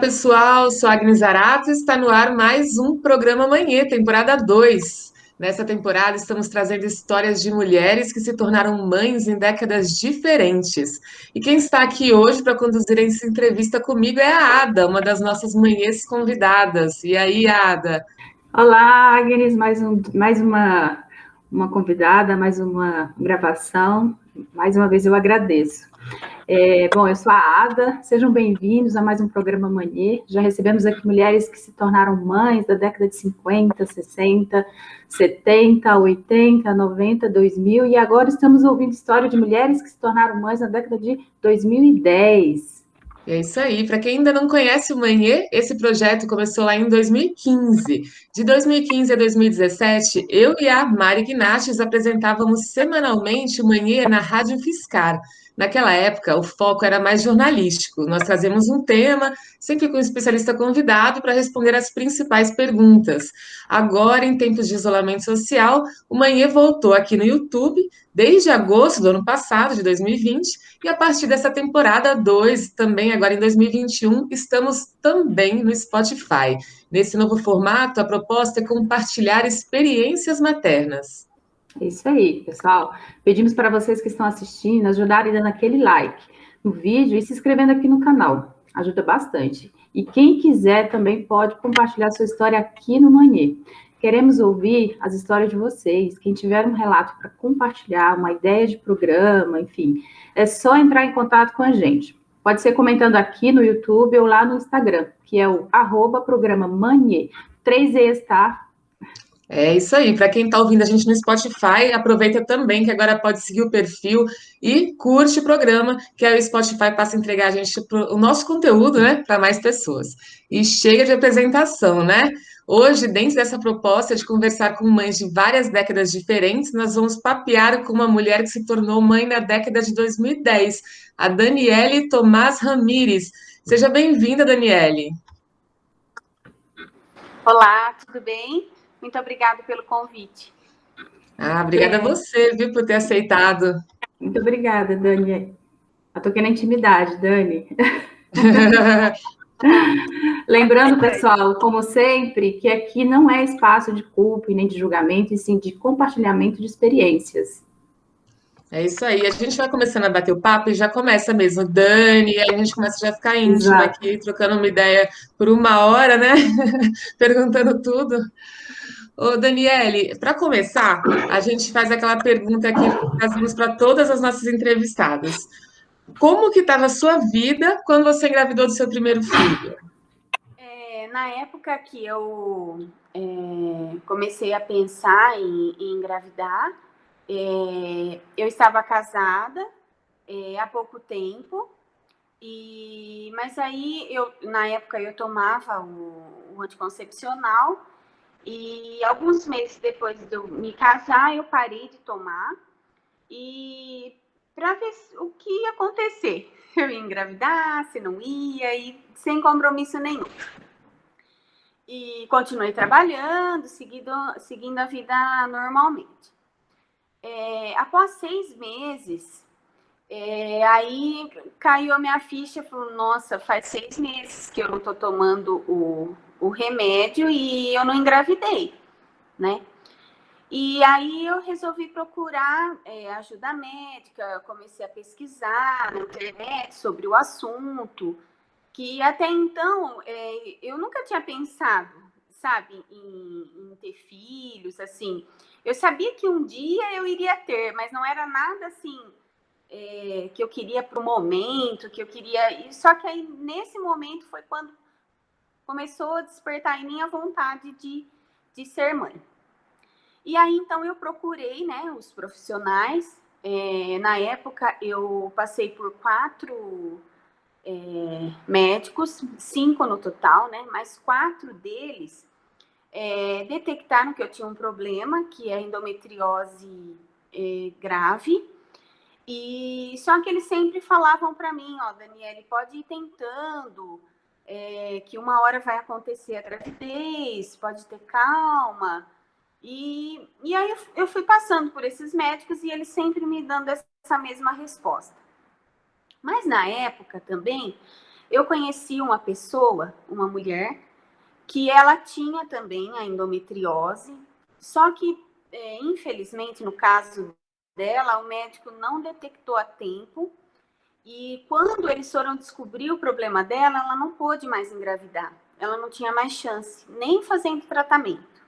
pessoal, sou a Agnes Arato e está no ar mais um programa Manhã, temporada 2. Nessa temporada, estamos trazendo histórias de mulheres que se tornaram mães em décadas diferentes. E quem está aqui hoje para conduzir essa entrevista comigo é a Ada, uma das nossas manhãs convidadas. E aí, Ada? Olá, Agnes, mais uma convidada, mais uma gravação. Mais uma vez eu agradeço. Bom, eu sou a Ada, sejam bem-vindos a mais um programa Manhã. Já recebemos aqui mulheres que se tornaram mães da década de 50, 60, 70, 80, 90, 2000 e agora estamos ouvindo história de mulheres que se tornaram mães na década de 2010. É isso aí. Para quem ainda não conhece o Manhê, esse projeto começou lá em 2015. De 2015 a 2017, eu e a Mari Gnaches apresentávamos semanalmente o Manhê na Rádio Fiscar. Naquela época, o foco era mais jornalístico. Nós trazemos um tema, sempre com um especialista convidado, para responder as principais perguntas. Agora, em tempos de isolamento social, o Manhê voltou aqui no YouTube desde agosto do ano passado, de 2020, e a partir dessa temporada 2, também agora em 2021, estamos também no Spotify. Nesse novo formato, a proposta é compartilhar experiências maternas. É isso aí, pessoal. Pedimos para vocês que estão assistindo ajudarem dando aquele like no vídeo e se inscrevendo aqui no canal. Ajuda bastante. E quem quiser também pode compartilhar sua história aqui no Manhã. Queremos ouvir as histórias de vocês. Quem tiver um relato para compartilhar, uma ideia de programa, enfim, é só entrar em contato com a gente. Pode ser comentando aqui no YouTube ou lá no Instagram, que é o @programa Manhã. 3 Es, tá? É isso aí. Para quem está ouvindo a gente no Spotify, aproveita também que agora pode seguir o perfil e curte o programa, que aí o Spotify passa a entregar a gente o nosso conteúdo, né, para mais pessoas. E chega de apresentação, né? Hoje, dentro dessa proposta de conversar com mães de várias décadas diferentes, nós vamos papear com uma mulher que se tornou mãe na década de 2010, a Daniele Tomás Ramires. Seja bem-vinda, Daniele. Olá, tudo bem? Muito obrigada pelo convite. Obrigada a você, viu, por ter aceitado. Muito obrigada, Dani. Eu tô aqui na intimidade, Dani. Lembrando, pessoal, como sempre, que aqui não é espaço de culpa e nem de julgamento, e sim de compartilhamento de experiências. É isso aí. A gente vai começando a bater o papo e já começa mesmo, Dani, e aí a gente começa já a ficar íntimo Exato. aqui, trocando uma ideia por uma hora, né? Perguntando tudo. Ô, Daniele, para começar, a gente faz aquela pergunta que fazemos para todas as nossas entrevistadas. Como que estava a sua vida quando você engravidou do seu primeiro filho? Na época que eu comecei a pensar em engravidar, eu estava casada há pouco tempo, mas aí na época eu tomava o anticoncepcional e alguns meses depois de eu me casar, eu parei de tomar e para ver o que ia acontecer. Eu ia engravidar, se não ia, e sem compromisso nenhum. E continuei trabalhando, seguindo a vida normalmente. Após 6 meses, aí caiu a minha ficha, falou, nossa, faz 6 meses que eu não estou tomando o remédio e eu não engravidei, né? E aí eu resolvi procurar ajuda médica, comecei a pesquisar na internet sobre o assunto, que até então eu nunca tinha pensado, sabe, em ter filhos, assim. Eu sabia que um dia eu iria ter, mas não era nada assim que eu queria para o momento, que eu queria... Só que aí, nesse momento, foi quando começou a despertar em mim a vontade de ser mãe. E aí, então, eu procurei, né, os profissionais. Na época, eu passei por 4 médicos, 5 no total, né, mas 4 deles detectaram que eu tinha um problema, que é endometriose grave. E só que eles sempre falavam para mim, ó, Daniele, pode ir tentando, que uma hora vai acontecer a gravidez, pode ter calma. E aí eu fui passando por esses médicos e eles sempre me dando essa mesma resposta. Mas na época também, eu conheci uma pessoa, uma mulher, que ela tinha também a endometriose, só que, infelizmente, no caso dela, o médico não detectou a tempo, e quando eles foram descobrir o problema dela, ela não pôde mais engravidar, ela não tinha mais chance, nem fazendo tratamento.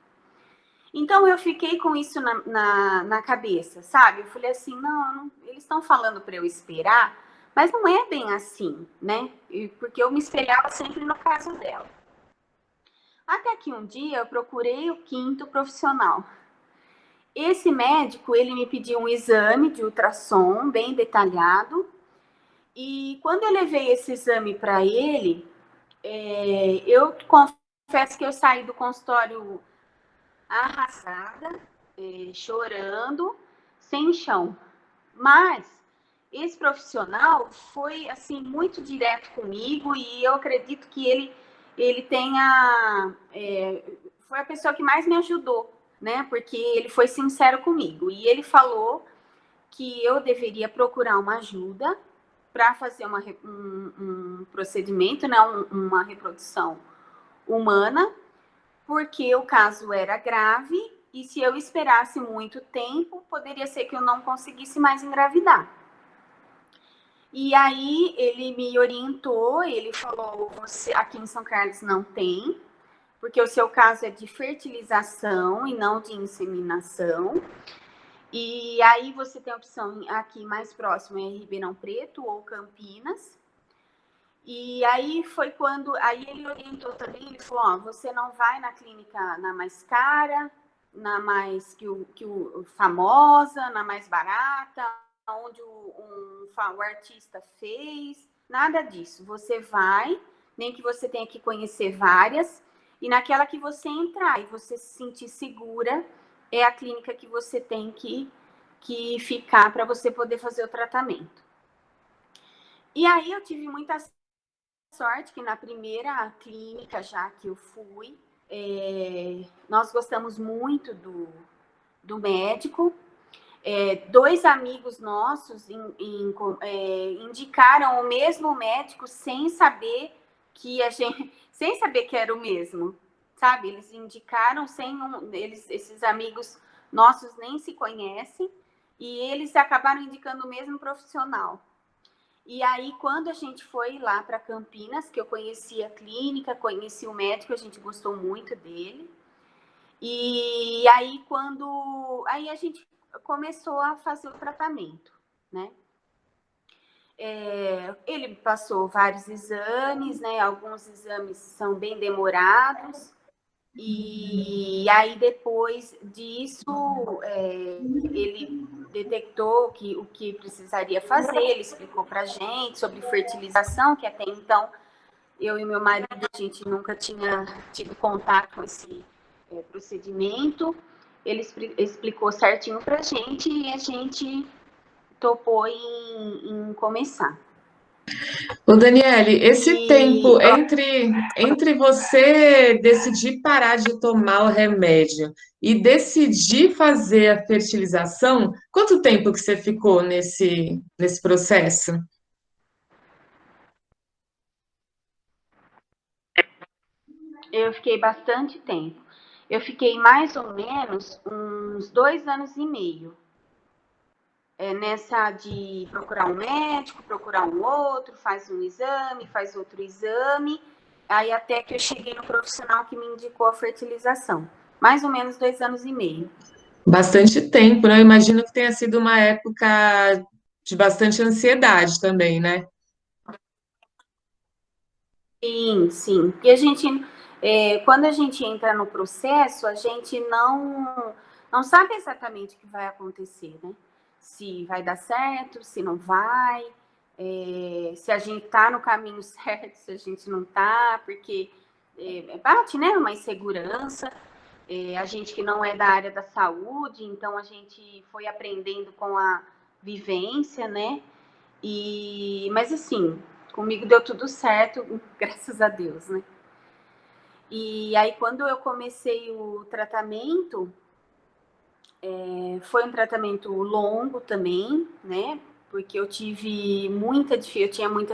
Então, eu fiquei com isso na cabeça, sabe? Eu falei assim, não eles estão falando para eu esperar, mas não é bem assim, né? Porque eu me espelhava sempre no caso dela. Até que um dia eu procurei o 5º profissional. Esse médico, ele me pediu um exame de ultrassom bem detalhado, e quando eu levei esse exame para ele, eu confesso que eu saí do consultório arrasada, chorando, sem chão. Mas esse profissional foi assim muito direto comigo, e eu acredito que ele tenha foi a pessoa que mais me ajudou, né? Porque ele foi sincero comigo e ele falou que eu deveria procurar uma ajuda para fazer um procedimento, né? Uma reprodução humana, porque o caso era grave e se eu esperasse muito tempo, poderia ser que eu não conseguisse mais engravidar. E aí ele me orientou, ele falou, você aqui em São Carlos não tem, porque o seu caso é de fertilização e não de inseminação. E aí você tem a opção aqui mais próximo é Ribeirão Preto ou Campinas. E aí foi quando, aí ele orientou também, ele falou, ó, você não vai na clínica na mais cara, na mais que o famosa, na mais barata, onde o artista fez, nada disso. Você vai, nem que você tenha que conhecer várias, e naquela que você entrar e você se sentir segura, é a clínica que você tem que ficar para você poder fazer o tratamento. E aí eu tive muita sorte que na primeira clínica já que eu fui, nós gostamos muito do médico. 2 amigos nossos indicaram o mesmo médico sem saber que era o mesmo, sabe? Eles indicaram esses amigos nossos nem se conhecem e eles acabaram indicando o mesmo profissional. E aí, quando a gente foi lá para Campinas, que eu conheci a clínica, conheci o médico, a gente gostou muito dele. E aí, aí a gente começou a fazer o tratamento, né? Ele passou vários exames, né? Alguns exames são bem demorados. E aí, depois disso, ele detectou o que precisaria fazer, ele explicou para a gente sobre fertilização, que até então eu e meu marido, a gente nunca tinha tido contato com esse procedimento. Ele explicou certinho para a gente e a gente topou em começar. Ô, Daniele, esse tempo entre você decidir parar de tomar o remédio e decidir fazer a fertilização, quanto tempo que você ficou nesse processo? Eu fiquei bastante tempo. Eu fiquei mais ou menos uns 2 anos e meio. Nessa de procurar um médico, procurar um outro, faz um exame, faz outro exame, aí até que eu cheguei no profissional que me indicou a fertilização. Mais ou menos 2 anos e meio. Bastante tempo, né? Eu imagino que tenha sido uma época de bastante ansiedade também, né? Sim, sim. Porque a gente, quando a gente entra no processo, a gente não sabe exatamente o que vai acontecer, né? Se vai dar certo, se não vai, se a gente tá no caminho certo, se a gente não tá, porque bate, né? Uma insegurança. A gente que não é da área da saúde, então a gente foi aprendendo com a vivência, né? Mas assim, comigo deu tudo certo, graças a Deus, né? E aí, quando eu comecei o tratamento, foi um tratamento longo também, né? Porque eu tinha muita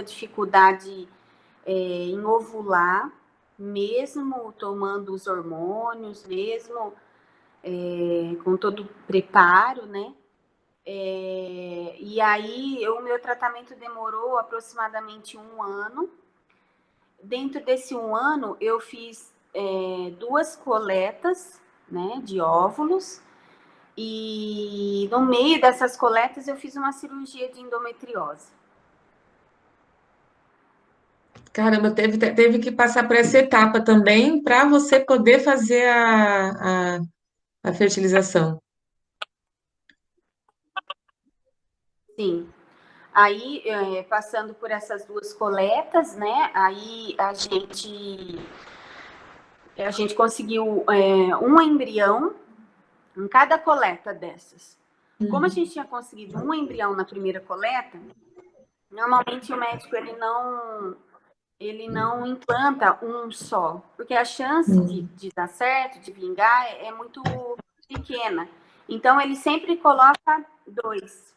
dificuldade em ovular, mesmo tomando os hormônios, mesmo com todo o preparo, né? E aí, o meu tratamento demorou aproximadamente 1 ano. Dentro desse 1 ano, eu fiz 2 coletas, né, de óvulos. E no meio dessas coletas, eu fiz uma cirurgia de endometriose. Caramba, teve que passar por essa etapa também para você poder fazer a fertilização. Sim. Aí, passando por essas 2 coletas, né, aí a gente conseguiu um embrião em cada coleta dessas. Como a gente tinha conseguido um embrião na primeira coleta, normalmente o médico ele não implanta um só, porque a chance de dar certo, de vingar, é muito pequena. Então, ele sempre coloca 2.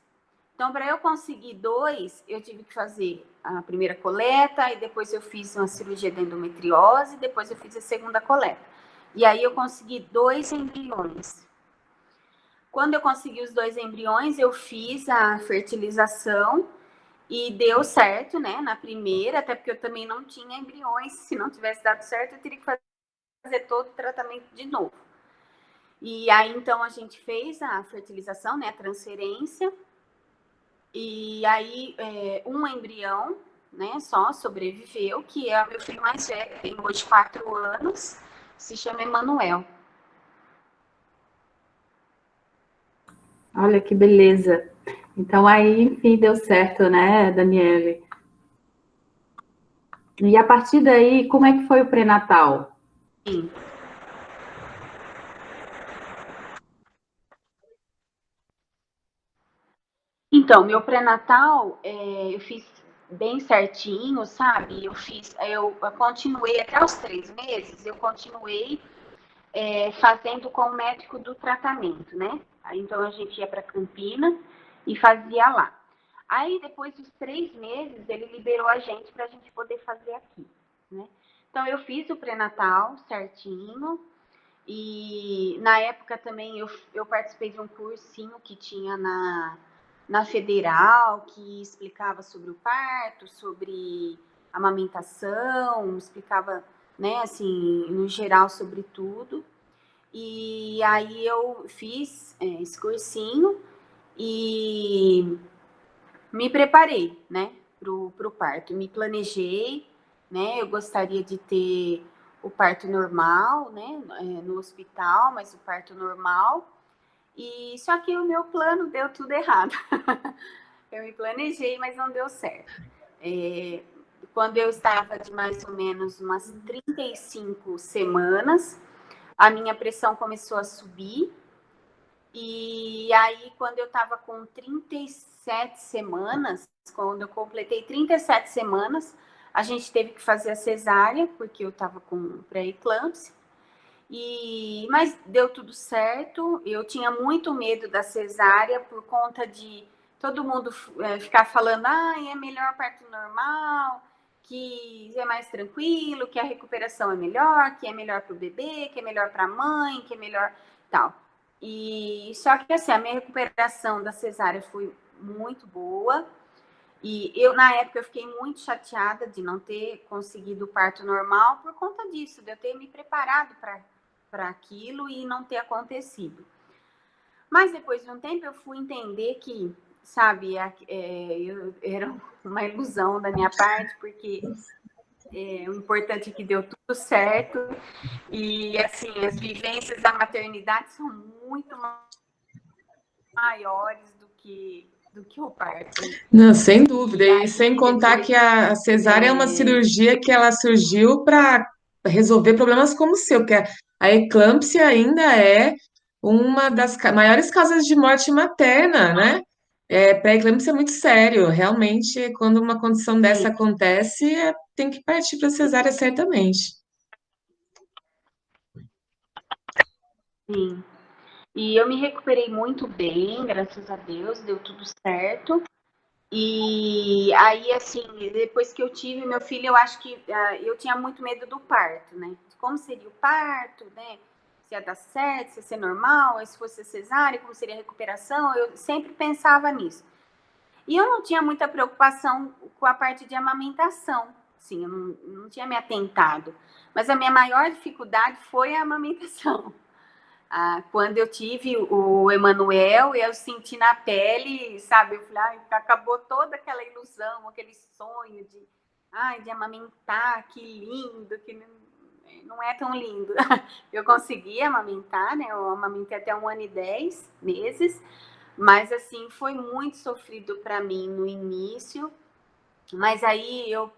Então, para eu conseguir 2, eu tive que fazer a primeira coleta, e depois eu fiz uma cirurgia de endometriose, depois eu fiz a segunda coleta. E aí eu consegui 2 embriões. Quando eu consegui os 2 embriões, eu fiz a fertilização e deu certo, né, na primeira, até porque eu também não tinha embriões. Se não tivesse dado certo, eu teria que fazer todo o tratamento de novo. E aí, então, a gente fez a fertilização, né, a transferência. E aí, um embrião, né, só sobreviveu, que é o meu filho mais velho, tem hoje 4 anos, se chama Emanuel. Olha que beleza. Então aí, enfim, deu certo, né, Daniele? E a partir daí, como é que foi o pré-natal? Sim. Então, meu pré-natal, eu fiz bem certinho, sabe? Eu continuei até os 3 meses, eu continuei fazendo com o médico do tratamento, né? Aí, então, a gente ia para Campinas e fazia lá. Aí, depois dos 3 meses, ele liberou a gente para a gente poder fazer aqui, né? Então, eu fiz o pré-natal certinho. E na época também eu participei de um cursinho que tinha na Federal, que explicava sobre o parto, sobre amamentação, explicava, né, assim, no geral sobre tudo. E aí eu fiz esse cursinho e me preparei, né, pro parto. Me planejei, né, eu gostaria de ter o parto normal, né, no hospital, mas o parto normal. E só que o meu plano deu tudo errado. Eu me planejei, mas não deu certo. Quando eu estava de mais ou menos umas 35 semanas, a minha pressão começou a subir. E aí, quando eu estava com 37 semanas, quando eu completei 37 semanas, a gente teve que fazer a cesárea, porque eu estava com pré-eclâmpsia. Mas deu tudo certo. Eu tinha muito medo da cesárea por conta de todo mundo ficar falando, é melhor parto normal, que é mais tranquilo, que a recuperação é melhor, que é melhor para o bebê, que é melhor para a mãe, que é melhor tal. E só que assim, a minha recuperação da cesárea foi muito boa. E eu, na época, eu fiquei muito chateada de não ter conseguido o parto normal por conta disso, de eu ter me preparado para aquilo e não ter acontecido. Mas depois de um tempo eu fui entender que, sabe, era uma ilusão da minha parte, porque o importante é que deu tudo certo. E, assim, as vivências da maternidade são muito maiores do que o parto. Não, sem dúvida. E E sem aí, contar depois. que a cesárea é uma cirurgia que ela surgiu para resolver problemas como o seu, que a eclâmpsia ainda é uma das maiores causas de morte materna, né? Pré-eclâmpsia é muito sério. Realmente, quando uma condição dessa acontece, tem que partir para cesárea certamente. Sim. E eu me recuperei muito bem, graças a Deus, deu tudo certo. E aí, assim, depois que eu tive meu filho, eu acho que eu tinha muito medo do parto, né? Como seria o parto, né? Se ia dar certo, se ia ser normal, se fosse cesárea, como seria a recuperação, eu sempre pensava nisso. E eu não tinha muita preocupação com a parte de amamentação, sim, eu não tinha me atentado. Mas a minha maior dificuldade foi a amamentação. Quando eu tive o Emanuel, eu senti na pele, sabe? Eu falei, acabou toda aquela ilusão, aquele sonho de amamentar, que lindo, que não é tão lindo. Eu consegui amamentar, né? Eu amamentei até 1 ano e 10 meses, mas assim, foi muito sofrido para mim no início. Mas aí eu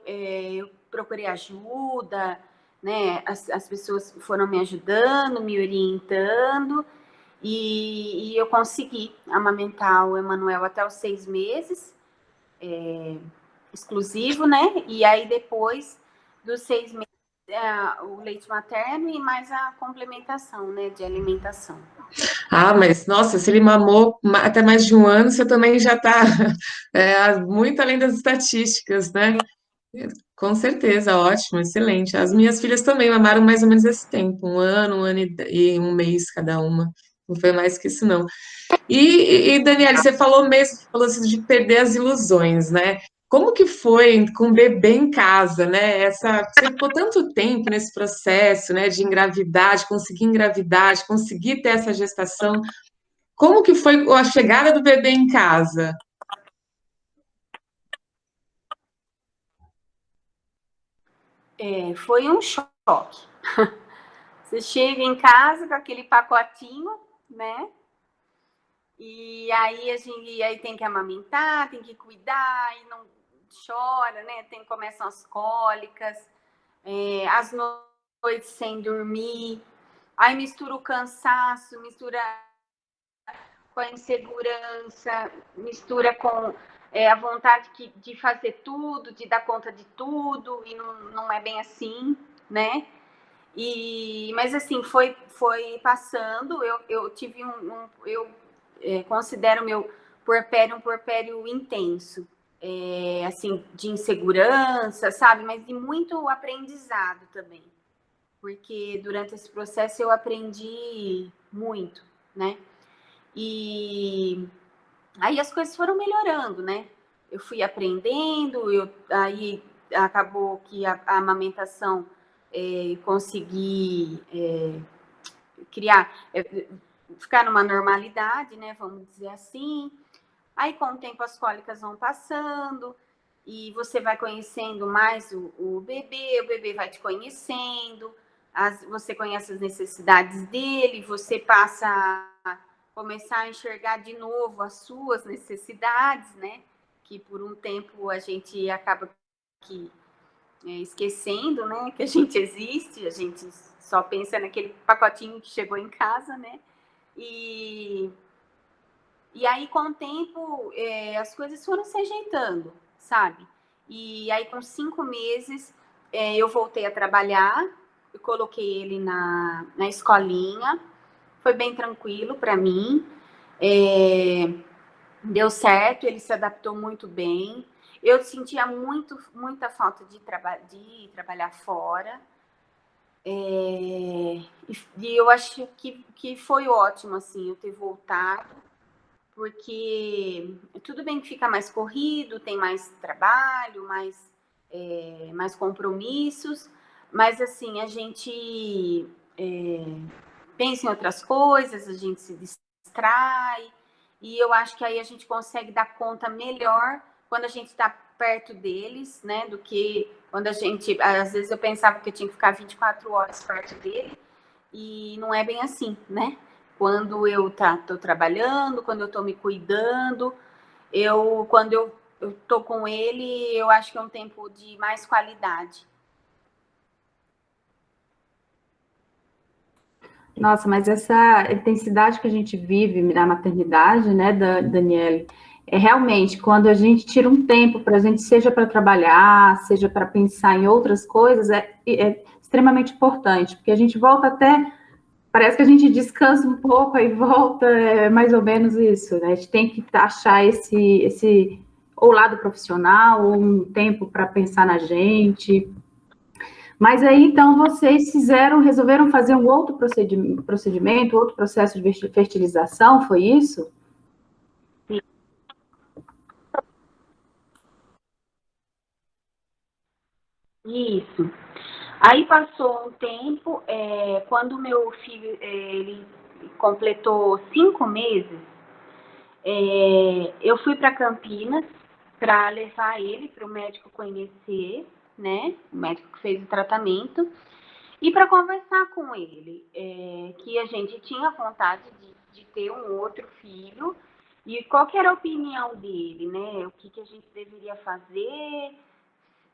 procurei ajuda, né? As pessoas foram me ajudando, me orientando, e eu consegui amamentar o Emanuel até os 6 meses, exclusivo, né? E aí depois dos 6 meses, o leite materno e mais a complementação, né, de alimentação. Ah, mas nossa, se ele mamou até mais de 1 ano, você também já está muito além das estatísticas, né? Com certeza, ótimo, excelente. As minhas filhas também mamaram mais ou menos esse tempo, 1 ano, 1 ano e 1 mês cada uma. Não foi mais que isso, não. Daniela, você falou mesmo, falou assim, de perder as ilusões, né? Como que foi com o bebê em casa, né? Você ficou tanto tempo nesse processo, né, de engravidar, de conseguir ter essa gestação. Como que foi a chegada do bebê em casa? Foi um choque. Você chega em casa com aquele pacotinho, né? E aí tem que amamentar, tem que cuidar, e não chora, né? Começam as cólicas, as noites sem dormir, aí mistura o cansaço, mistura com a insegurança, mistura com a vontade de fazer tudo, de dar conta de tudo, e não é bem assim, né? Mas assim, foi passando, eu tive eu considero meu puerpério um puerpério intenso, assim, de insegurança, sabe? Mas de muito aprendizado também, porque durante esse processo eu aprendi muito, né? E aí as coisas foram melhorando, né? Eu fui aprendendo, aí acabou que a amamentação consegui ficar numa normalidade, né? Vamos dizer assim. Aí, com o tempo, as cólicas vão passando e você vai conhecendo mais o bebê vai te conhecendo, você conhece as necessidades dele, você passa a começar a enxergar de novo as suas necessidades, né? Que por um tempo a gente acaba esquecendo, né? Que a gente existe, a gente só pensa naquele pacotinho que chegou em casa, né? E aí, com o tempo, as coisas foram se ajeitando, sabe? E aí, com 5 meses, eu voltei a trabalhar, eu coloquei ele na escolinha, foi bem tranquilo para mim, deu certo, ele se adaptou muito bem. Eu sentia muita falta de trabalhar fora, e eu acho que foi ótimo, assim, eu ter voltado, porque tudo bem que fica mais corrido, tem mais trabalho, mais compromissos, mas assim, a gente pensa em outras coisas, a gente se distrai, e eu acho que aí a gente consegue dar conta melhor quando a gente está perto deles, né, do que quando às vezes eu pensava que eu tinha que ficar 24 horas perto dele, e não é bem assim, né? Quando eu tô trabalhando, quando eu tô me cuidando, quando eu tô com ele, eu acho que é um tempo de mais qualidade. Nossa, mas essa intensidade que a gente vive na maternidade, né, Daniele, é realmente quando a gente tira um tempo para a gente, seja para trabalhar, seja para pensar em outras coisas, é extremamente importante, porque a gente volta até, parece que a gente descansa um pouco, aí volta, é mais ou menos isso, né? A gente tem que achar esse ou lado profissional, ou um tempo para pensar na gente. Mas aí, então, vocês resolveram fazer um outro procedimento, outro processo de fertilização, foi isso? Isso. Aí passou um tempo, quando meu filho ele completou 5 meses, eu fui para Campinas para levar ele para o médico conhecer, né? O médico que fez o tratamento, e para conversar com ele, que a gente tinha vontade de ter um outro filho, e qual que era a opinião dele, né? O que a gente deveria fazer.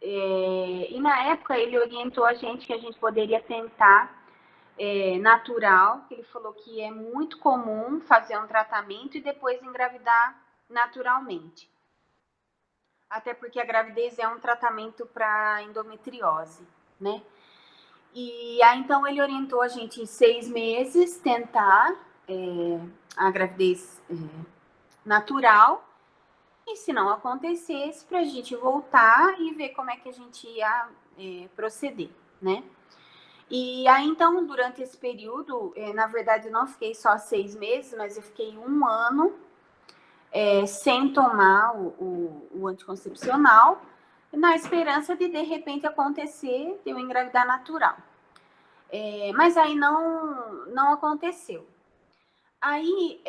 E na época ele orientou a gente que a gente poderia tentar natural, que ele falou que é muito comum fazer um tratamento e depois engravidar naturalmente. Até porque a gravidez é um tratamento para endometriose, né? E aí, então, ele orientou a gente em 6 meses tentar a gravidez natural, e se não acontecesse, para a gente voltar e ver como é que a gente ia proceder, né? E aí, então, durante esse período, na verdade, eu não fiquei só 6 meses, mas eu fiquei 1 ano sem tomar o anticoncepcional, na esperança de repente, acontecer, de eu engravidar natural. Mas aí não aconteceu. Aí,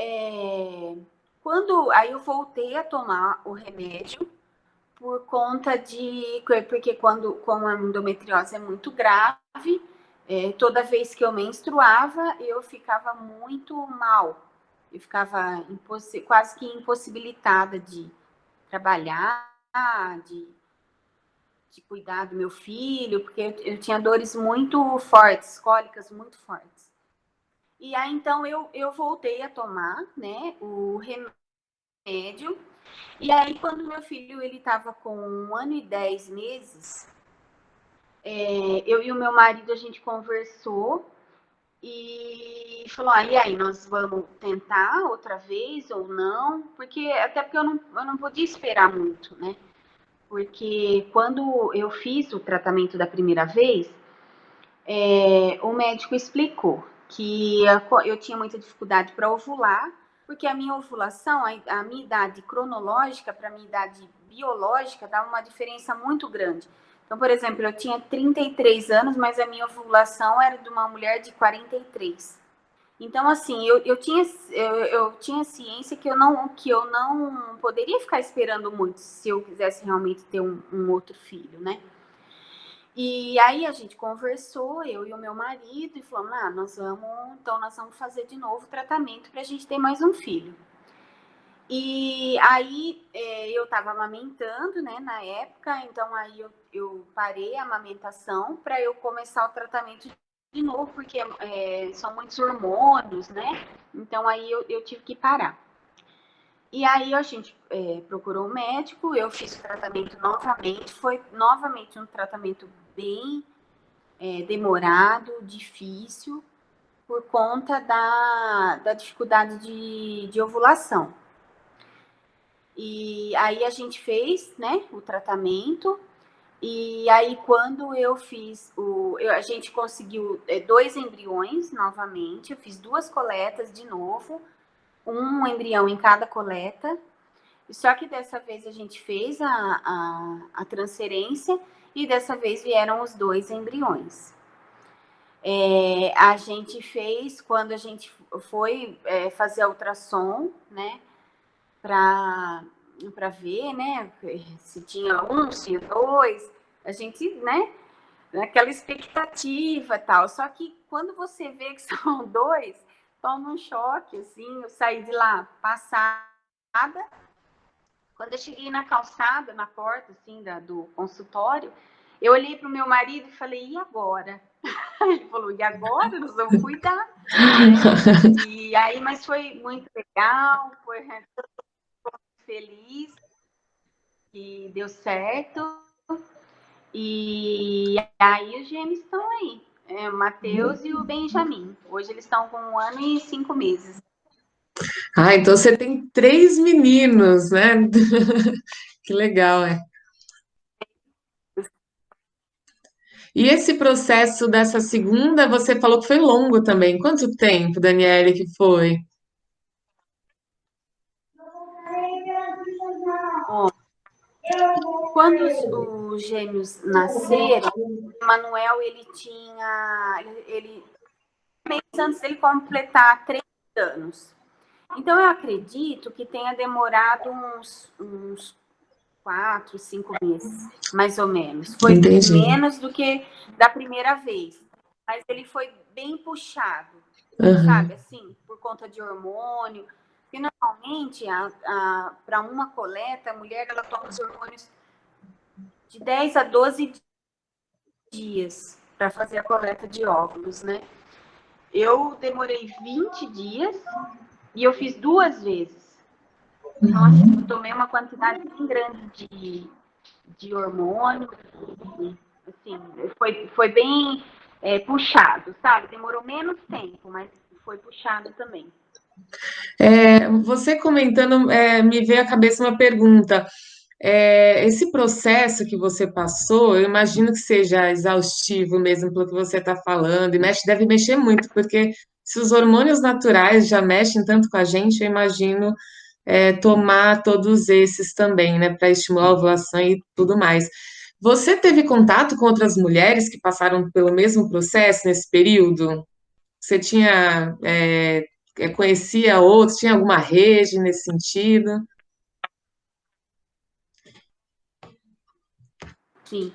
aí eu voltei a tomar o remédio, por conta porque como a endometriose é muito grave, toda vez que eu menstruava, eu ficava muito mal. Eu ficava quase que impossibilitada de trabalhar, de cuidar do meu filho, porque eu tinha dores muito fortes, cólicas muito fortes. E aí, então, eu voltei a tomar, né, o remédio. E aí, quando meu filho ele estava com 1 ano e 10 meses, eu e o meu marido, a gente conversou e falou, e aí, nós vamos tentar outra vez ou não? Até porque eu não podia esperar muito, né? Porque quando eu fiz o tratamento da primeira vez, o médico explicou que eu tinha muita dificuldade para ovular, porque a minha ovulação, a minha idade cronológica para a minha idade biológica dá uma diferença muito grande. Então, por exemplo, eu tinha 33 anos, mas a minha ovulação era de uma mulher de 43. Então, assim, eu tinha ciência que eu não poderia ficar esperando muito se eu quisesse realmente ter um outro filho, né? E aí a gente conversou, eu e o meu marido, e falamos, nós vamos fazer de novo o tratamento para a gente ter mais um filho. E aí eu estava amamentando, né, na época, então aí eu parei a amamentação para eu começar o tratamento de novo, porque são muitos hormônios, né? Então aí eu tive que parar. E aí a gente procurou um médico, eu fiz o tratamento novamente, foi novamente um tratamento bem demorado, difícil, por conta da dificuldade de ovulação. E aí a gente fez, né, o tratamento, e aí quando eu fiz a gente conseguiu 2 embriões novamente, eu fiz 2 coletas de novo, um embrião em cada coleta, só que dessa vez a gente fez a transferência e dessa vez vieram os 2 embriões. A gente fez, quando a gente foi fazer a ultrassom, né, para ver, né, se tinha um, se tinha 2, a gente, né, naquela expectativa e tal. Só que quando você vê que são 2, toma um choque, assim, eu saí de lá passada. Quando eu cheguei na calçada, na porta, assim, do consultório, eu olhei para o meu marido e falei, e agora? Ele falou, e agora? Nós vamos cuidar. Né? E aí, mas foi muito legal, foi feliz, que deu certo. E aí os gêmeos estão aí, o Matheus e o Benjamin. Hoje eles estão com 1 ano e 5 meses. Então você tem 3 meninos, né? Que legal, é. E esse processo dessa segunda, você falou que foi longo também. Quanto tempo, Daniele, que foi? Ó, quando os gêmeos nasceram, o Manuel, ele tinha, ele meses antes dele completar 3 anos. Então, eu acredito que tenha demorado uns 4, 5 meses, mais ou menos. Foi Entendi. menos do que da primeira vez, mas ele foi bem puxado, Aham. sabe, assim, por conta de hormônio. E normalmente, para uma coleta, a mulher ela toma os hormônios de 10 a 12 dias para fazer a coleta de óvulos, né? Eu demorei 20 dias e eu fiz 2 vezes. Então, assim, eu tomei uma quantidade bem grande de hormônio. Assim, foi bem puxado, sabe? Demorou menos tempo, mas foi puxado também. Você comentando, me veio à cabeça uma pergunta. Esse processo que você passou, eu imagino que seja exaustivo mesmo pelo que você está falando, e deve mexer muito, porque se os hormônios naturais já mexem tanto com a gente, eu imagino tomar todos esses também, né, para estimular a ovulação e tudo mais. Você teve contato com outras mulheres que passaram pelo mesmo processo nesse período? Você conhecia outros, tinha alguma rede nesse sentido? Sim.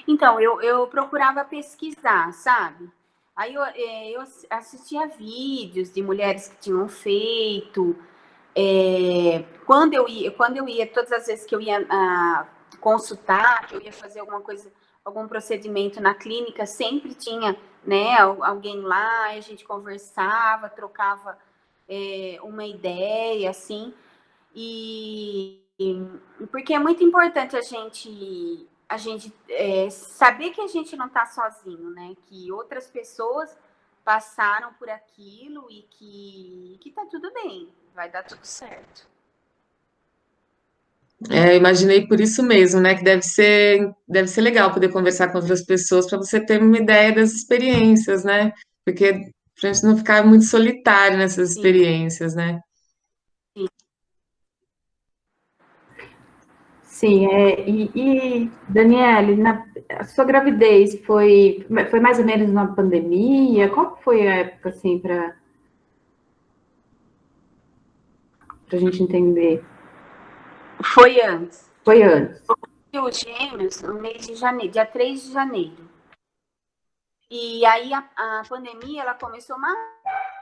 Então, eu procurava pesquisar, sabe? Aí eu assistia vídeos de mulheres que tinham feito. Quando eu ia, todas as vezes que eu ia consultar, que eu ia fazer alguma coisa, algum procedimento na clínica, sempre tinha, né, alguém lá, a gente conversava, trocava uma ideia, assim. E porque é muito importante a gente saber que a gente não está sozinho, né? Que outras pessoas passaram por aquilo e que tá tudo bem, vai dar tudo certo. Eu imaginei por isso mesmo, né? Que deve ser legal poder conversar com outras pessoas para você ter uma ideia das experiências, né? Porque pra gente não ficar muito solitário nessas Sim, experiências, né? sim. Sim, Daniele, a sua gravidez foi mais ou menos na pandemia? Qual que foi a época, assim, para a gente entender? Foi antes. Foi antes. E os gêmeos no mês de janeiro, dia 3 de janeiro. E aí a pandemia ela começou mais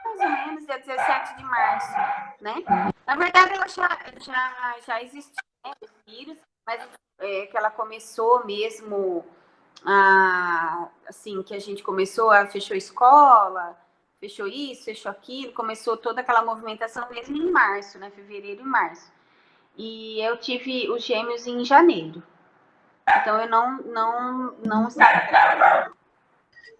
ou menos dia 17 de março, né? Na verdade, ela já existia, né, o vírus, mas que ela começou mesmo, assim, que a gente fechou escola, fechou isso, fechou aquilo, começou toda aquela movimentação mesmo em março, né? Fevereiro e março. E eu tive os gêmeos em janeiro. Então, eu não estava grávida.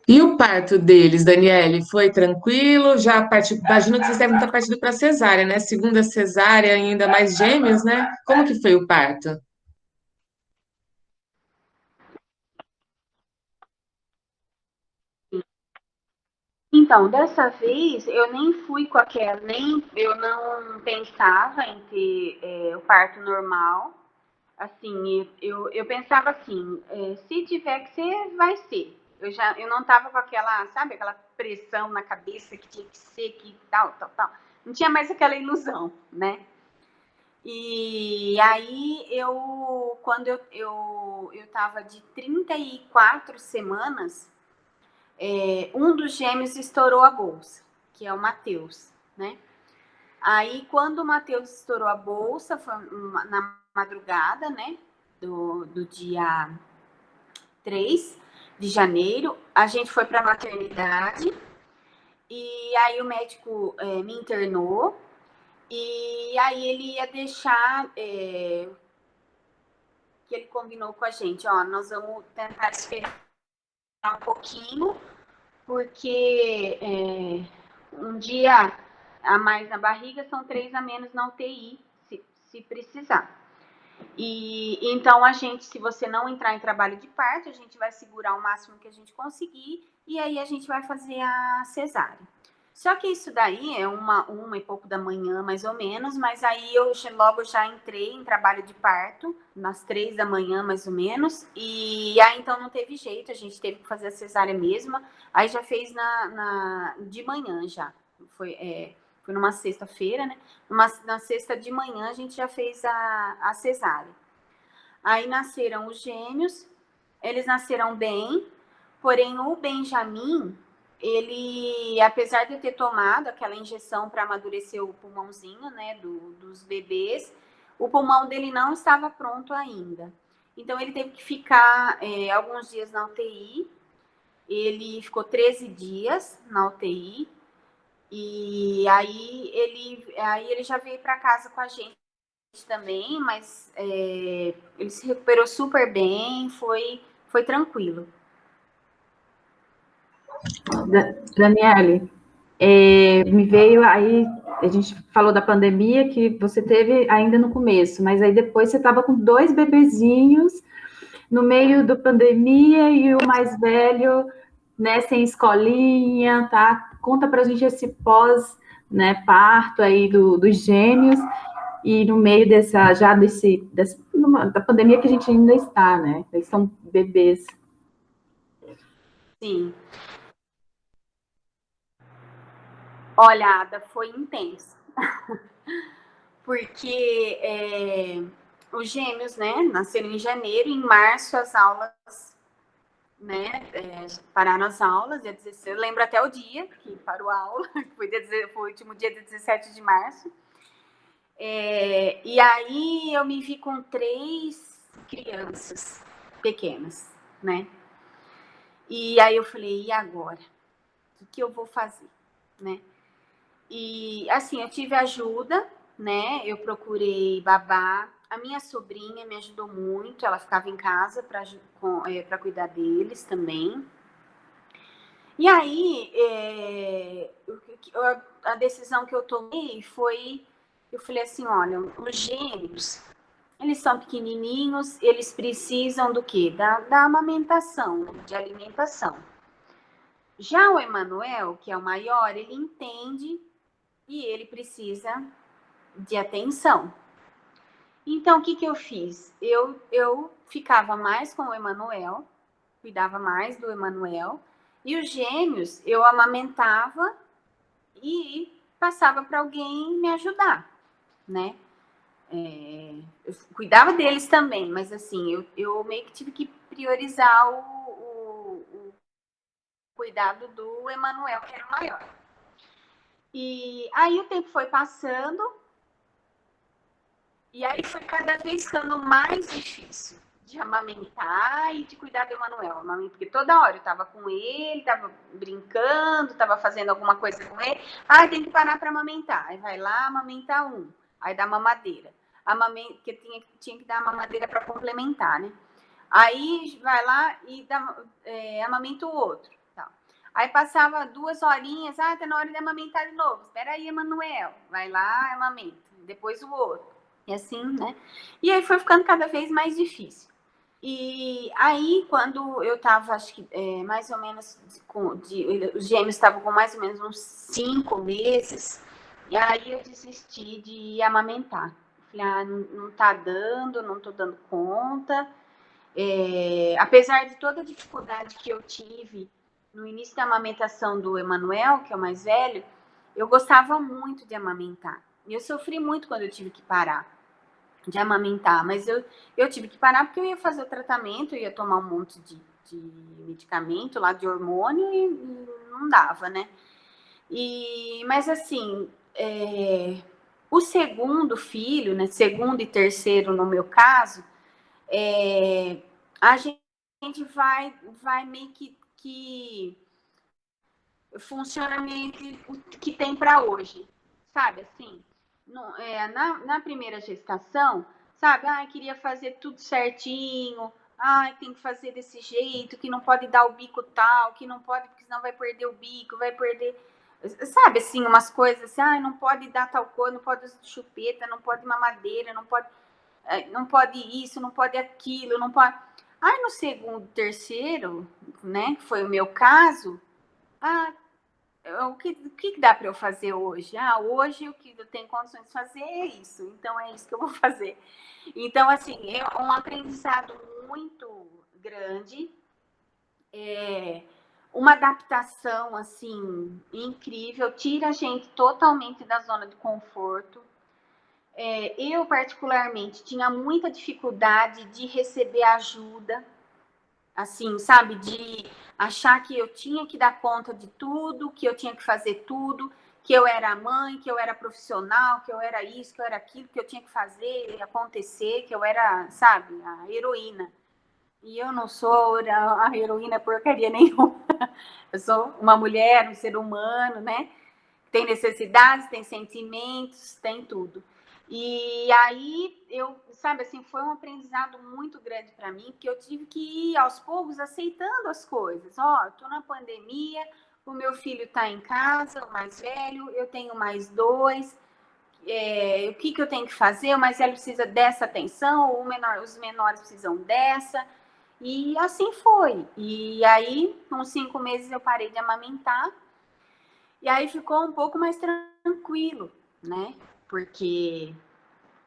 E o parto deles, Daniele, foi tranquilo? Já partiu, imagino que vocês devem estar partindo para cesárea, né? Segunda cesárea, ainda mais gêmeos, né? Como que foi o parto? Então, dessa vez eu nem fui com aquela, eu não pensava em ter o parto normal. Assim, eu pensava assim, se tiver que ser, vai ser. Eu não tava com aquela, sabe, aquela pressão na cabeça que tinha que ser, que tal, tal, tal. Não tinha mais aquela ilusão, né? E aí quando eu tava de 34 semanas, um dos gêmeos estourou a bolsa, que é o Matheus, né? Aí, quando o Matheus estourou a bolsa, foi na madrugada, né? Do dia 3 de janeiro, a gente foi para a maternidade e aí o médico me internou e aí ele ia deixar, que ele combinou com a gente, ó, nós vamos tentar esperar um pouquinho, porque um dia a mais na barriga são 3 a menos na UTI, se precisar. E então a gente, se você não entrar em trabalho de parto, a gente vai segurar o máximo que a gente conseguir e aí a gente vai fazer a cesárea. Só que isso daí é uma e pouco da manhã, mais ou menos, mas aí eu logo já entrei em trabalho de parto, nas 3 da manhã, mais ou menos, e aí então não teve jeito, a gente teve que fazer a cesárea mesmo, aí já fez de manhã já, foi numa sexta-feira, né? Na sexta de manhã a gente já fez a cesárea. Aí nasceram os gêmeos, eles nasceram bem, porém o Benjamin, ele, apesar de eu ter tomado aquela injeção para amadurecer o pulmãozinho, né, dos bebês, o pulmão dele não estava pronto ainda. Então ele teve que ficar alguns dias na UTI, ele ficou 13 dias na UTI, e aí ele já veio para casa com a gente também, mas ele se recuperou super bem, foi tranquilo. Daniele, me veio aí, a gente falou da pandemia que você teve ainda no começo, mas aí depois você estava com 2 bebezinhos no meio da pandemia e o mais velho, né, sem escolinha, tá? Conta pra gente esse pós, né, parto aí dos gêmeos e no meio da pandemia que a gente ainda está, né? Eles são bebês. Sim. Olha, Ada, foi intenso. Porque os gêmeos, né, nasceram em janeiro, em março as aulas, né, pararam as aulas, dia 16, eu lembro até o dia que parou a aula, foi o último dia de 17 de março. E aí eu me vi com 3 crianças pequenas, né? E aí eu falei, e agora? O que eu vou fazer, né? E assim, eu tive ajuda, né? Eu procurei babá. A minha sobrinha me ajudou muito, ela ficava em casa para cuidar deles também. E aí, a decisão que eu tomei foi, eu falei assim, olha, os gêmeos, eles são pequenininhos, eles precisam do quê? Da amamentação, de alimentação. Já o Emanuel, que é o maior, ele entende e ele precisa de atenção. Então, o que eu fiz? Eu ficava mais com o Emanuel, cuidava mais do Emanuel, e os gêmeos eu amamentava e passava para alguém me ajudar, né? Eu cuidava deles também, mas assim, eu meio que tive que priorizar o cuidado do Emanuel, que era o maior. E aí o tempo foi passando, e aí foi cada vez ficando mais difícil de amamentar e de cuidar do Emanuel. Porque toda hora eu estava com ele, estava brincando, estava fazendo alguma coisa com ele. Ah, tem que parar para amamentar. Aí vai lá, amamentar um. Aí dá mamadeira. Porque tinha que dar a mamadeira para complementar, né? Aí vai lá e amamenta o outro. Tá. Aí passava 2 horinhas, tá na hora de amamentar de novo. Espera aí, Emanuel. Vai lá, amamenta. Depois o outro. E assim, né? E aí foi ficando cada vez mais difícil. E aí, quando eu tava, acho que mais ou menos, os gêmeos estavam com mais ou menos uns 5 meses, e aí eu desisti de amamentar. Falei, não tá dando, não tô dando conta. Apesar de toda a dificuldade que eu tive no início da amamentação do Emanuel, que é o mais velho, eu gostava muito de amamentar. E eu sofri muito quando eu tive que parar de amamentar, mas eu tive que parar porque eu ia fazer o tratamento, eu ia tomar um monte de medicamento lá, de hormônio, e não dava, né? Mas assim, o segundo filho, né, segundo e terceiro no meu caso, a gente vai meio que funciona meio que o que tem para hoje, sabe assim? Na primeira gestação, sabe? Queria fazer tudo certinho, tem que fazer desse jeito, que não pode dar o bico tal, que não pode, porque senão vai perder o bico, vai perder, sabe assim, umas coisas assim, não pode dar tal coisa, não pode usar chupeta, não pode mamadeira, não pode. não pode isso, não pode aquilo, não pode... Aí no segundo, terceiro, né, que foi o meu caso, o que dá para eu fazer hoje? Hoje o que eu tenho condições de fazer é isso, então é isso que eu vou fazer. Então, assim, é um aprendizado muito grande, uma adaptação, assim, incrível, tira a gente totalmente da zona de conforto. Eu, particularmente, tinha muita dificuldade de receber ajuda, assim, sabe, de achar que eu tinha que dar conta de tudo, que eu tinha que fazer tudo, que eu era mãe, que eu era profissional, que eu era isso, que eu era aquilo, que eu tinha que fazer acontecer, que eu era, sabe, a heroína. E eu não sou a heroína porcaria nenhuma. Eu sou uma mulher, um ser humano, né? Tem necessidades, tem sentimentos, tem tudo. E aí, eu, sabe, assim, foi um aprendizado muito grande para mim, porque eu tive que ir aos poucos aceitando as coisas. Tô na pandemia, o meu filho está em casa, o mais velho, eu tenho mais dois, o que eu tenho que fazer? O mais velho precisa dessa atenção, os menores precisam dessa, e assim foi. E aí, uns 5 meses eu parei de amamentar, e aí ficou um pouco mais tranquilo, né? Porque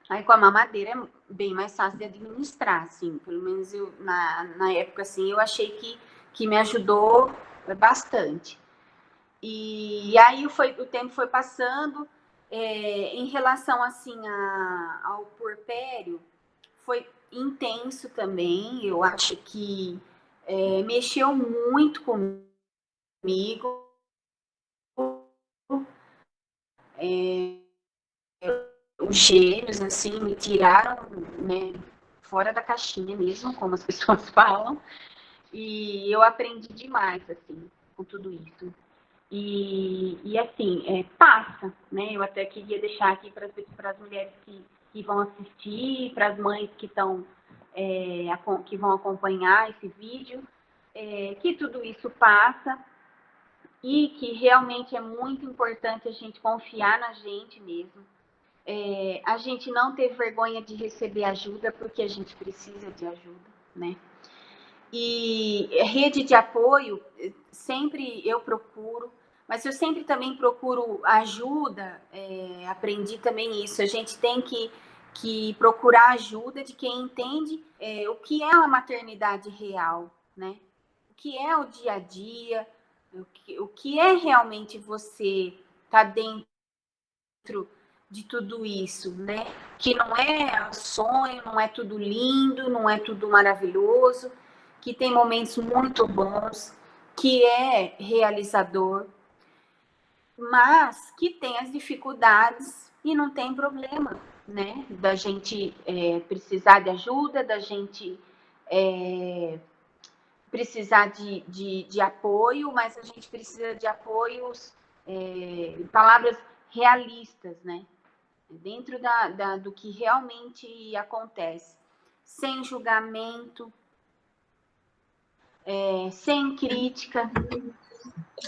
aí com a mamadeira é bem mais fácil de administrar, assim. Pelo menos eu, na época, assim, eu achei que me ajudou bastante. E aí o tempo foi passando. Em relação, assim, ao puerpério, foi intenso também. Eu acho que mexeu muito comigo. Os gêmeos, assim, me tiraram, né, fora da caixinha mesmo, como as pessoas falam, e eu aprendi demais, assim, com tudo isso. E assim, passa, né? Eu até queria deixar aqui para as mulheres que vão assistir, para as mães que que vão acompanhar esse vídeo, que tudo isso passa e que realmente é muito importante a gente confiar na gente mesmo. A gente não ter vergonha de receber ajuda, porque a gente precisa de ajuda, né? E rede de apoio, sempre eu procuro, mas eu sempre também procuro ajuda, aprendi também isso, a gente tem que procurar ajuda de quem entende o que é uma maternidade real, né? O que é o dia a dia, o que é realmente você estar dentro de tudo isso, né? Que não é sonho, não é tudo lindo, não é tudo maravilhoso, que tem momentos muito bons, que é realizador, mas que tem as dificuldades e não tem problema, né? Da gente precisar de ajuda, da gente precisar de apoio, mas a gente precisa de apoios, palavras realistas, né? Dentro do que realmente acontece, sem julgamento, sem crítica,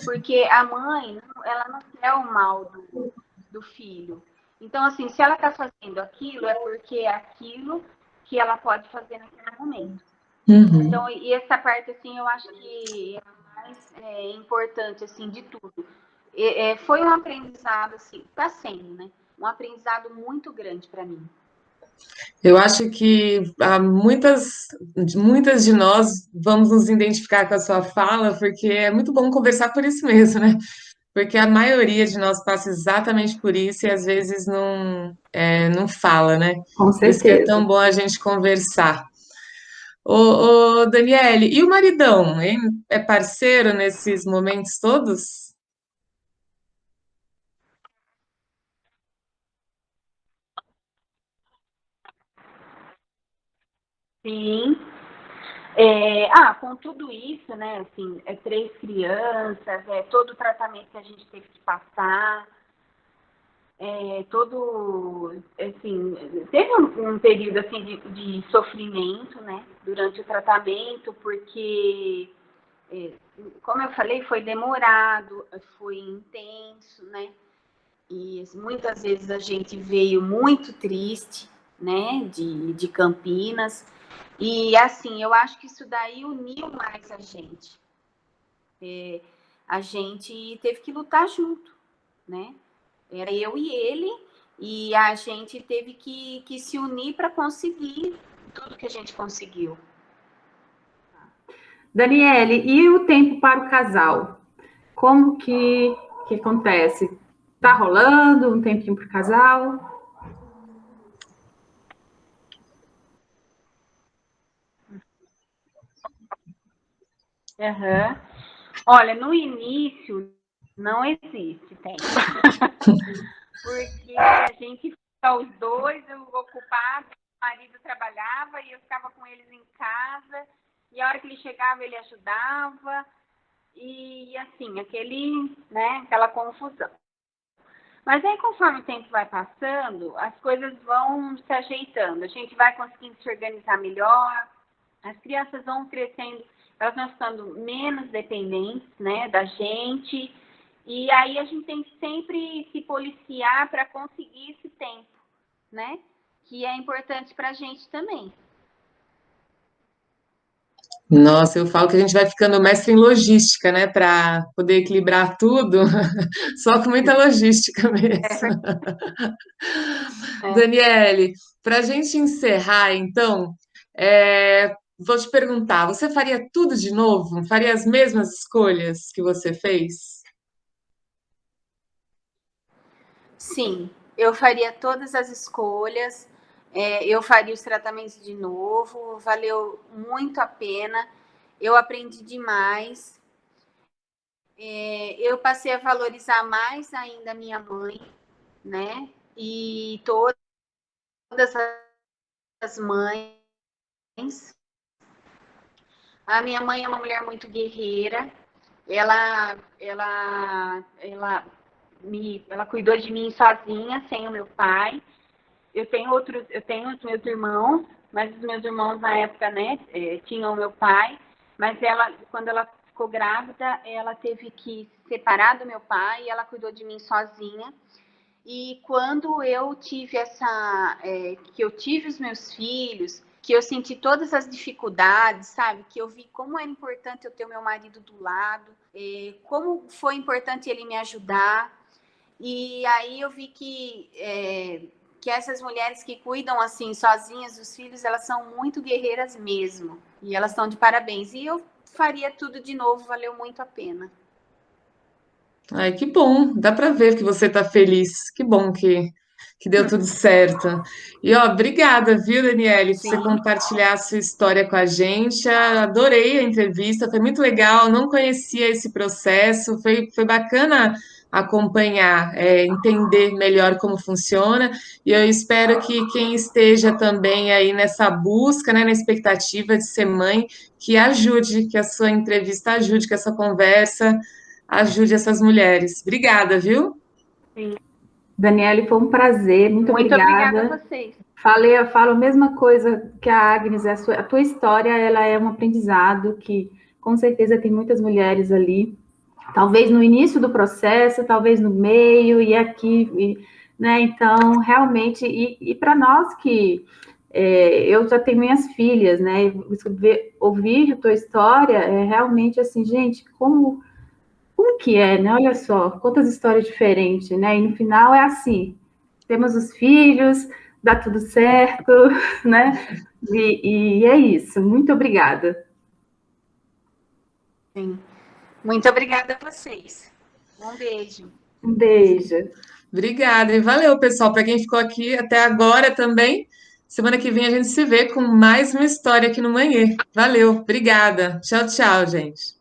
porque a mãe, ela não quer o mal do filho. Então, assim, se ela está fazendo aquilo, é porque é aquilo que ela pode fazer naquele momento. Uhum. Então, e essa parte, assim, eu acho que é a mais importante, assim, de tudo. Foi um aprendizado, assim, está sendo, né? Um aprendizado muito grande para mim. Eu acho que muitas de nós vamos nos identificar com a sua fala, porque é muito bom conversar por isso mesmo, né? Porque a maioria de nós passa exatamente por isso e às vezes não fala, né? Com Por isso que é tão certeza. bom a gente conversar. Ô, Daniele, e o maridão, hein? É parceiro nesses momentos todos? Sim. Com tudo isso, né? Assim, 3 crianças, todo o tratamento que a gente teve que passar, assim, teve um período assim de sofrimento, né? Durante o tratamento, porque, como eu falei, foi demorado, foi intenso, né? E muitas vezes a gente veio muito triste, né, de Campinas. E, assim, eu acho que isso daí uniu mais a gente. A gente teve que lutar junto, né? Era eu e ele, e a gente teve que se unir para conseguir tudo que a gente conseguiu. Daniele, e o tempo para o casal? Como que acontece? Tá rolando um tempinho para o casal? Uhum. Olha, no início não existe tempo. Porque a gente fica os dois ocupados, o marido trabalhava e eu ficava com eles em casa, e a hora que ele chegava ele ajudava, e assim, aquela confusão. Mas aí, conforme o tempo vai passando, as coisas vão se ajeitando, a gente vai conseguindo se organizar melhor, as crianças vão crescendo, elas vão ficando menos dependentes, né, da gente, e aí a gente tem que sempre se policiar para conseguir esse tempo, né, que é importante para a gente também. Nossa, eu falo que a gente vai ficando mestre em logística, né, para poder equilibrar tudo, só com muita logística mesmo. Daniele, para a gente encerrar, então, vou te perguntar: você faria tudo de novo? Faria as mesmas escolhas que você fez? Sim, eu faria todas as escolhas, eu faria os tratamentos de novo, valeu muito a pena, eu aprendi demais, eu passei a valorizar mais ainda a minha mãe, né? E todas as mães. A minha mãe é uma mulher muito guerreira, ela cuidou de mim sozinha, sem o meu pai. Eu tenho os meus irmãos, mas os meus irmãos na época, né, tinham o meu pai, mas quando ela ficou grávida, ela teve que se separar do meu pai e ela cuidou de mim sozinha. E quando eu tive que eu tive os meus filhos, que eu senti todas as dificuldades, sabe? Que eu vi como era importante eu ter o meu marido do lado, como foi importante ele me ajudar. E aí eu vi que essas mulheres que cuidam assim sozinhas dos filhos, elas são muito guerreiras mesmo. E elas estão de parabéns. E eu faria tudo de novo, valeu muito a pena. Ai, que bom, dá para ver que você está feliz. Que bom que deu tudo certo. E ó, obrigada, viu, Daniele, por você Sim. compartilhar a sua história com a gente. Adorei a entrevista, foi muito legal. Não conhecia esse processo, foi bacana acompanhar, entender melhor como funciona. E eu espero que quem esteja também aí nessa busca, né, na expectativa de ser mãe, que ajude, que a sua entrevista ajude, que essa conversa ajude essas mulheres. Obrigada, viu? Sim. Daniele, foi um prazer, muito obrigada. Obrigada a vocês. Eu falo a mesma coisa que a Agnes, a tua história, ela é um aprendizado que com certeza tem muitas mulheres ali, talvez no início do processo, talvez no meio e aqui, né? Então, realmente, e para nós que eu já tenho minhas filhas, né? Ouvir a tua história é realmente assim, gente, como que é, né? Olha só, quantas histórias diferentes, né? E no final é assim, temos os filhos, dá tudo certo, né? E é isso. Muito obrigada. Sim. Muito obrigada a vocês. Um beijo. Um beijo. Obrigada e valeu, pessoal. Para quem ficou aqui até agora também. Semana que vem a gente se vê com mais uma história aqui no Manhã. Valeu, obrigada. Tchau, tchau, gente.